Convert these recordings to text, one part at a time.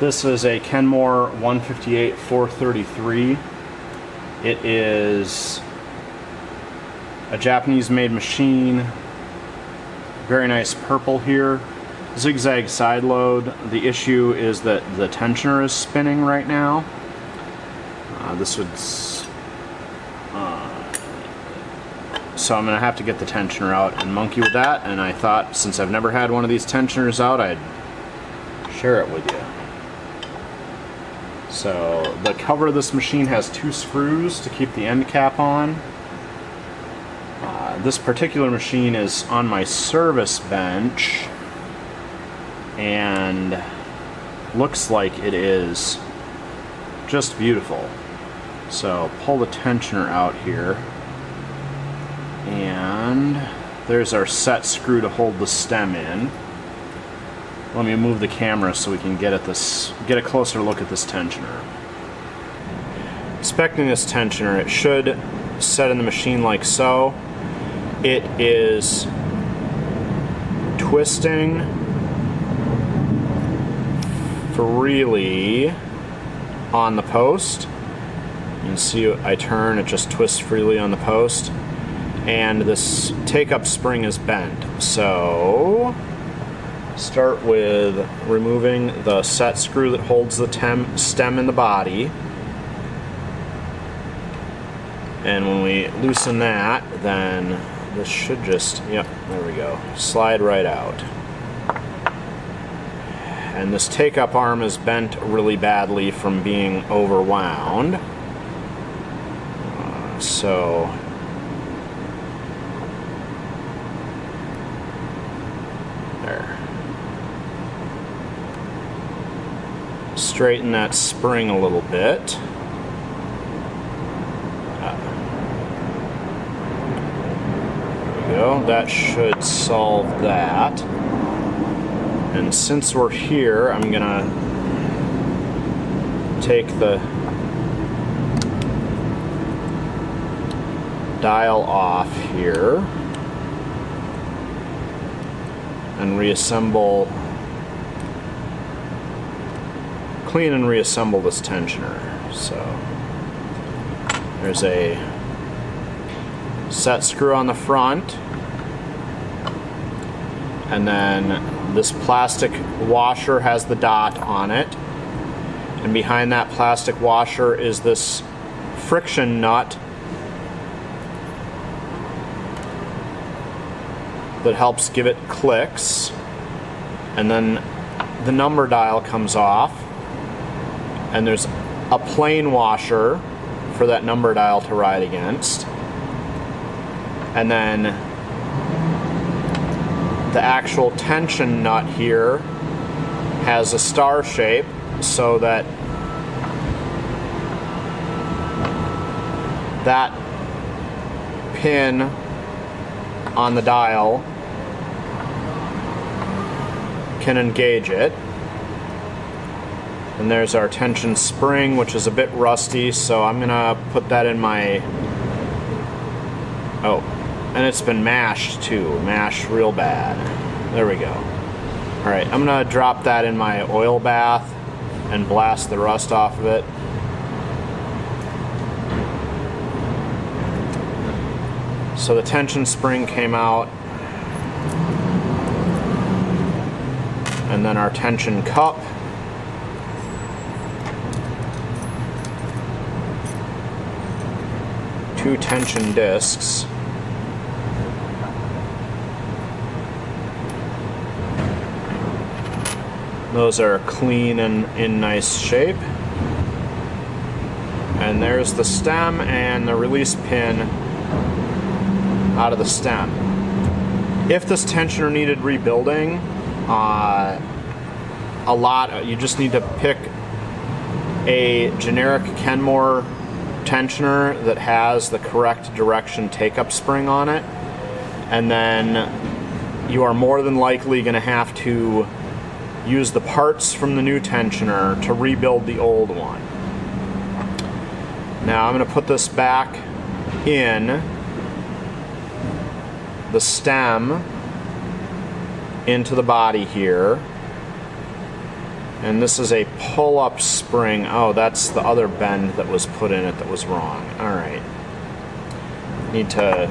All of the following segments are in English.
This is a Kenmore 158-433. It is a Japanese-made machine. Very nice purple here. Zigzag side load. The issue is that the tensioner is spinning right now. So I'm going to have to get the tensioner out and monkey with that, and I thought since I've never had one of these tensioners out, I'd share it with you. So the cover of this machine has 2 screws to keep the end cap on. This particular machine is on my service bench and looks like it is just beautiful. So pull the tensioner out here, and there's our set screw to hold the stem in. Let me move the camera so we can get a closer look at this tensioner. Inspecting this tensioner, it should set in the machine like so. It is twisting freely on the post. You can see I turn, it just twists freely on the post. And this take-up spring is bent. So start with removing the set screw that holds the stem in the body. And when we loosen that, then this should just, yep, there we go, slide right out. And this take-up arm is bent really badly from being overwound. So there. Straighten that spring a little bit. There we go. That should solve that. And since we're here, I'm gonna take the dial off here and reassemble, clean and reassemble this tensioner. So there's a set screw on the front, and then this plastic washer has the dot on it, and behind that plastic washer is this friction nut that helps give it clicks. And then the number dial comes off, and there's a plain washer for that number dial to ride against. And then the actual tension nut here has a star shape so that that pin on the dial can engage it. And there's our tension spring, which is a bit rusty, so I'm gonna put that in my, oh, and it's been mashed too, mashed real bad. There we go. Alright, I'm gonna drop that in my oil bath and blast the rust off of it. So the tension spring came out, and then our tension cup. Two tension discs. Those are clean and in nice shape. And there's the stem and the release pin out of the stem. If this tensioner needed rebuilding, you just need to pick a generic Kenmore tensioner that has the correct direction take-up spring on it, and then you are more than likely going to have to use the parts from the new tensioner to rebuild the old one. Now I'm going to put this back in the stem into the body here. And this is a pull-up spring. Oh, that's the other bend that was put in it that was wrong. All right. Need to...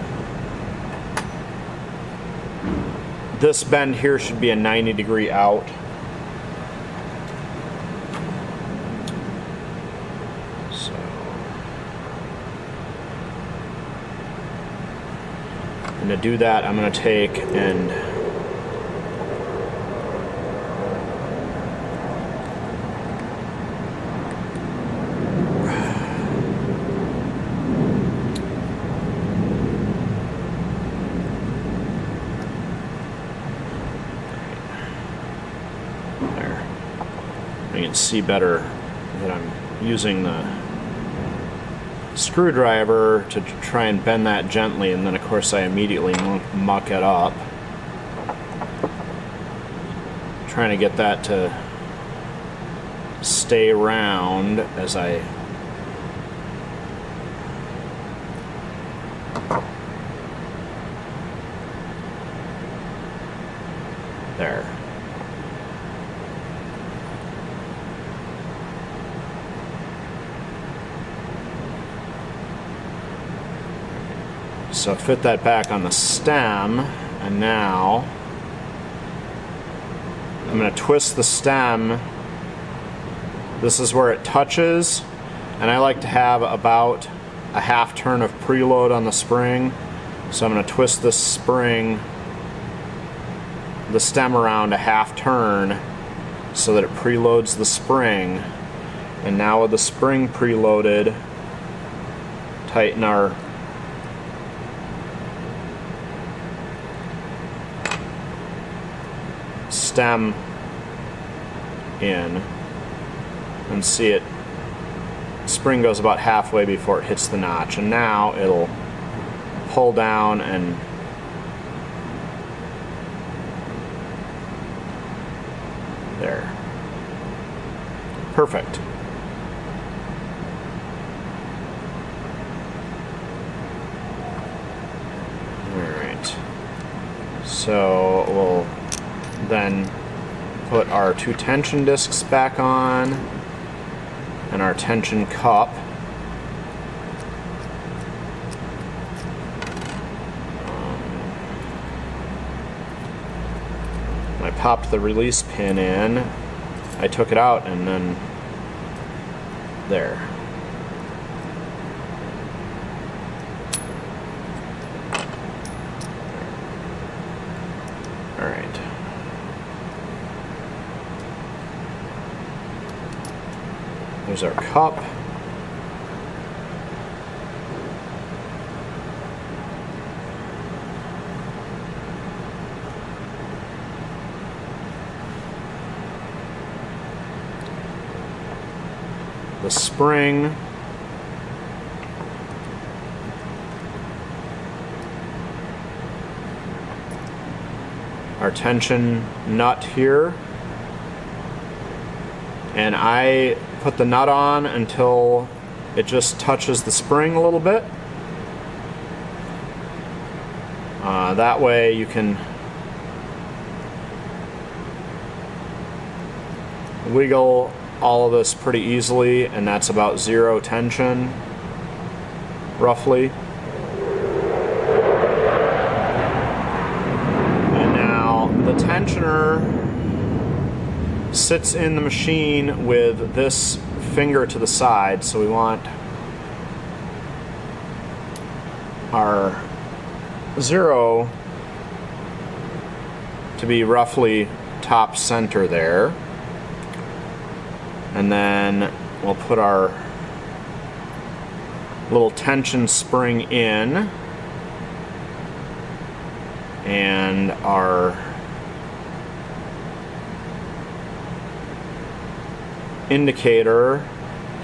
This bend here should be a 90-degree out. So... And to do that, I'm going to take and... You can see better that I'm using the screwdriver to try and bend that gently, and then of course I immediately muck it up. Trying to get that to stay round as I there. So fit that back on the stem, and now I'm going to twist the stem. This is where it touches, and I like to have about a half turn of preload on the spring. So I'm going to twist this spring, the stem around a half turn so that it preloads the spring. And now with the spring preloaded, tighten our stem in, and see it, spring goes about halfway before it hits the notch, and now it'll pull down and there. Perfect. Alright, so we'll then put our 2 tension discs back on and our tension cup. I popped the release pin in, I took it out, and then there. Alright. There's our cup. The spring. Our tension nut here. And I put the nut on until it just touches the spring a little bit. That way you can wiggle all of this pretty easily, and that's about 0 tension, roughly. And now the tensioner sits in the machine with this finger to the side, so we want our 0 to be roughly top center there. And then we'll put our little tension spring in, and our indicator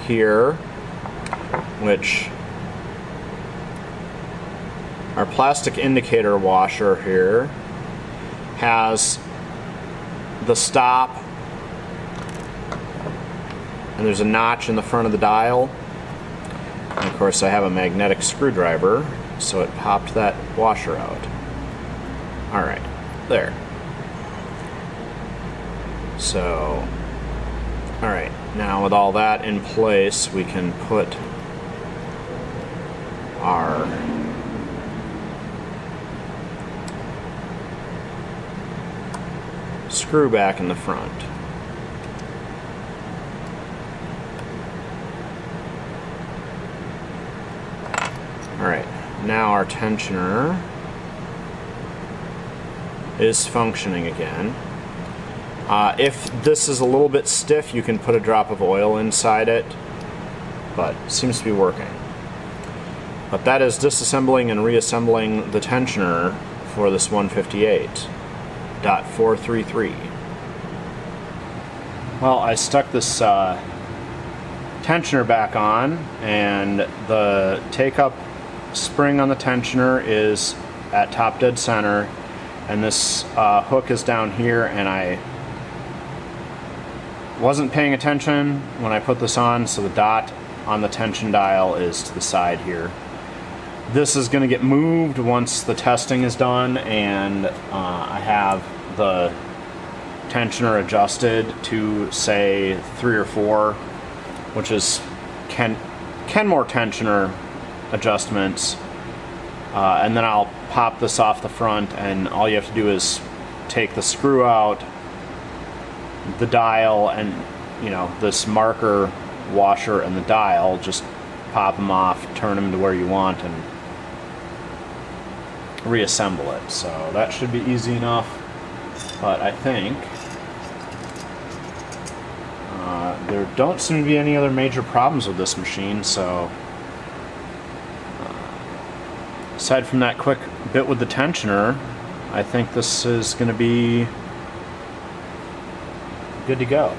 here, which our plastic indicator washer here has the stop, and there's a notch in the front of the dial, and of course I have a magnetic screwdriver, so it popped that washer out. Alright, there. So Alright, now with all that in place, we can put our screw back in the front. Alright, now our tensioner is functioning again. If this is a little bit stiff, you can put a drop of oil inside it, but it seems to be working. But that is disassembling and reassembling the tensioner for this 158.433. Well, I stuck this tensioner back on, and the take-up spring on the tensioner is at top dead center, and this hook is down here, and I wasn't paying attention when I put this on, so the dot on the tension dial is to the side here. This is going to get moved once the testing is done, and I have the tensioner adjusted to, say, 3 or 4, which is Kenmore tensioner adjustments, and then I'll pop this off the front, and all you have to do is take the screw out, the dial, and this marker washer and the dial, just pop them off, turn them to where you want, and reassemble it. So that should be easy enough, but I think there don't seem to be any other major problems with this machine, so aside from that quick bit with the tensioner, I think this is going to be good to go.